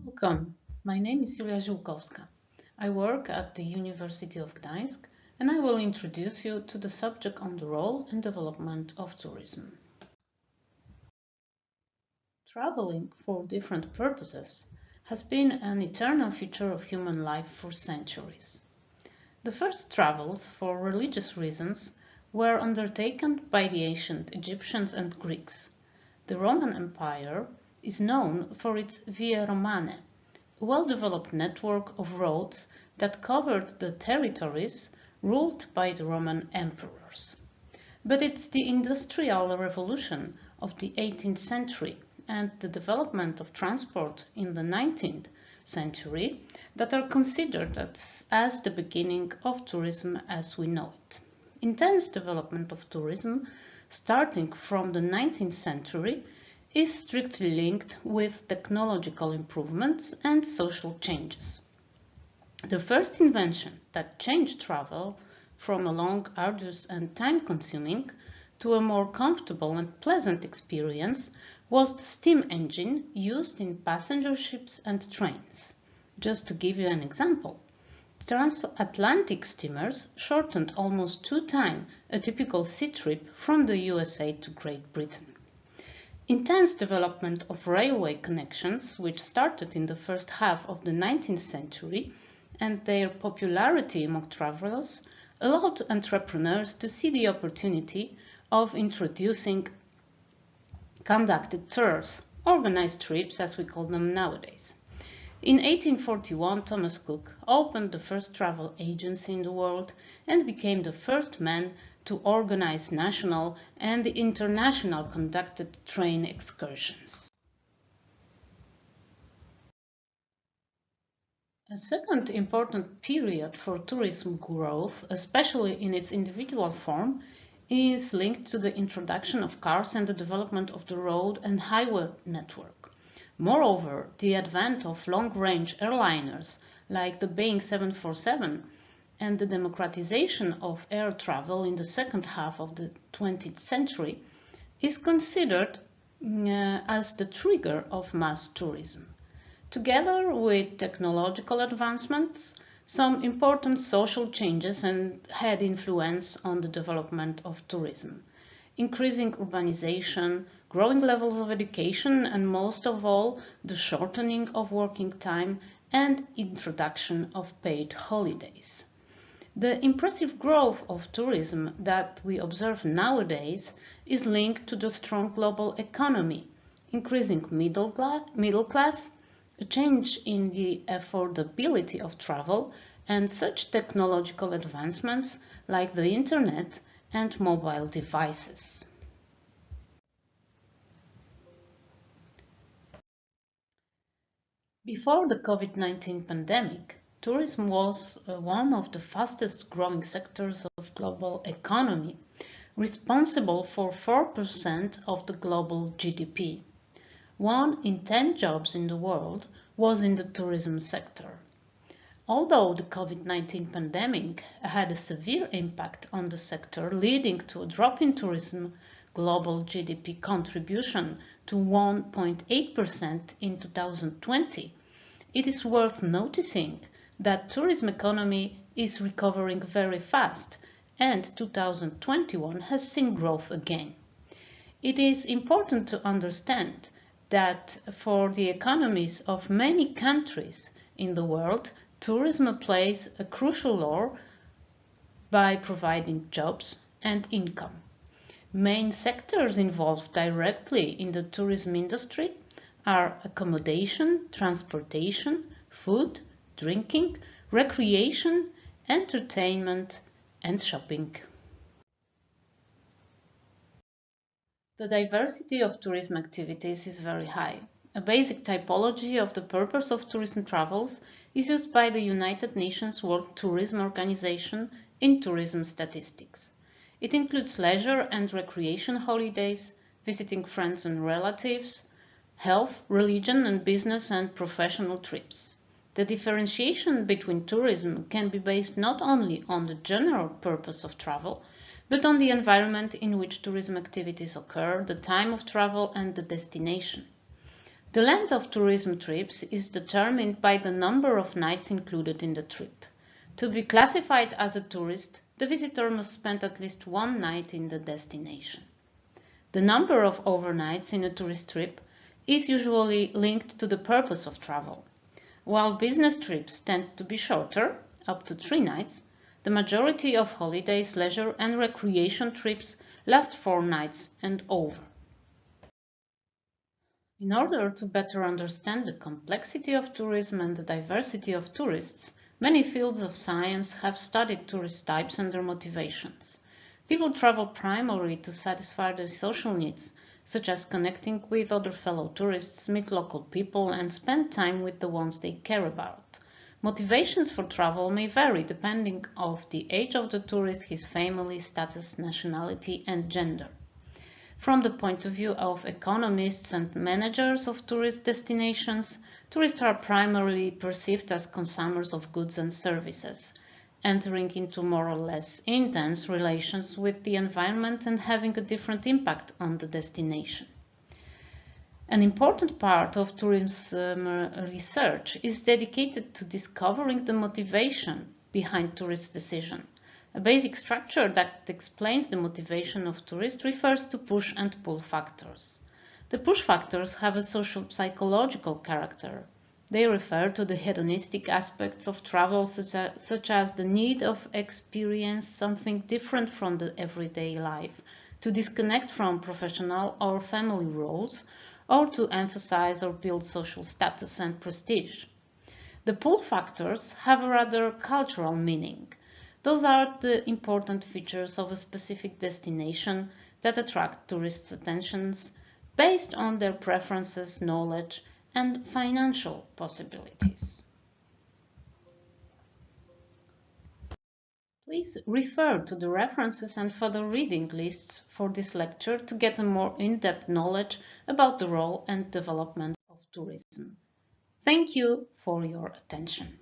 Welcome. My name is Ziolkowska. I work at the University of Gdańsk and I will introduce you to the subject on the role and development of tourism. Traveling for different purposes has been an eternal feature of human life for centuries. The first travels for religious reasons were undertaken by the ancient Egyptians and Greeks. The Roman Empire is known for its Via Romane, a well-developed network of roads that covered the territories ruled by the Roman emperors. But it's the Industrial Revolution of the 18th century and the development of transport in the 19th century that are considered as the beginning of tourism as we know it. Intense development of tourism, starting from the 19th century, is strictly linked with technological improvements and social changes. The first invention that changed travel from a long, arduous and time-consuming to a more comfortable and pleasant experience was the steam engine used in passenger ships and trains. Just to give you an example, transatlantic steamers shortened almost 2 times a typical sea trip from the USA to Great Britain. Intense development of railway connections, which started in the first half of the 19th century, and their popularity among travelers, allowed entrepreneurs to see the opportunity of introducing conducted tours, organized trips as we call them nowadays. In 1841, Thomas Cook opened the first travel agency in the world and became the first man to organize national and international conducted train excursions. A second important period for tourism growth, especially in its individual form, is linked to the introduction of cars and the development of the road and highway network. Moreover, the advent of long-range airliners like the Boeing 747 and the democratization of air travel in the second half of the 20th century is considered as the trigger of mass tourism. Together with technological advancements, some important social changes had influence on the development of tourism. Increasing urbanization, growing levels of education, and most of all, the shortening of working time and introduction of paid holidays. The impressive growth of tourism that we observe nowadays is linked to the strong global economy, increasing middle class, a change in the affordability of travel, and such technological advancements like the internet and mobile devices. Before the COVID-19 pandemic, tourism was one of the fastest growing sectors of global economy, responsible for 4% of the global GDP. 1 in 10 jobs in the world was in the tourism sector. Although the COVID-19 pandemic had a severe impact on the sector, leading to a drop in tourism global GDP contribution to 1.8% in 2020, it is worth noticing that tourism economy is recovering very fast and 2021 has seen growth again. It is important to understand that for the economies of many countries in the world, tourism plays a crucial role by providing jobs and income. Main sectors involved directly in the tourism industry are accommodation, transportation, food, drinking, recreation, entertainment, and shopping. The diversity of tourism activities is very high. A basic typology of the purpose of tourism travels is used by the United Nations World Tourism Organization in tourism statistics. It includes leisure and recreation holidays, visiting friends and relatives, health, religion, and business and professional trips. The differentiation between tourism can be based not only on the general purpose of travel, but on the environment in which tourism activities occur, the time of travel, and the destination. The length of tourism trips is determined by the number of nights included in the trip. To be classified as a tourist, the visitor must spend at least one night in the destination. The number of overnights in a tourist trip is usually linked to the purpose of travel. While business trips tend to be shorter, up to 3 nights, the majority of holidays, leisure and recreation trips last 4 nights and over. In order to better understand the complexity of tourism and the diversity of tourists, many fields of science have studied tourist types and their motivations. People travel primarily to satisfy their social needs, such as connecting with other fellow tourists, meet local people, and spend time with the ones they care about. Motivations for travel may vary depending on the age of the tourist, his family, status, nationality, and gender. From the point of view of economists and managers of tourist destinations, tourists are primarily perceived as consumers of goods and services, entering into more or less intense relations with the environment and having a different impact on the destination. An important part of tourism research is dedicated to discovering the motivation behind tourist decisions. A basic structure that explains the motivation of tourists refers to push and pull factors. The push factors have a social psychological character. They refer to the hedonistic aspects of travel, such as the need of experience something different from the everyday life, to disconnect from professional or family roles, or to emphasize or build social status and prestige. The pull factors have a rather cultural meaning. Those are the important features of a specific destination that attract tourists' attentions based on their preferences, knowledge, and financial possibilities. Please refer to the references and further reading lists for this lecture to get a more in-depth knowledge about the role and development of tourism. Thank you for your attention.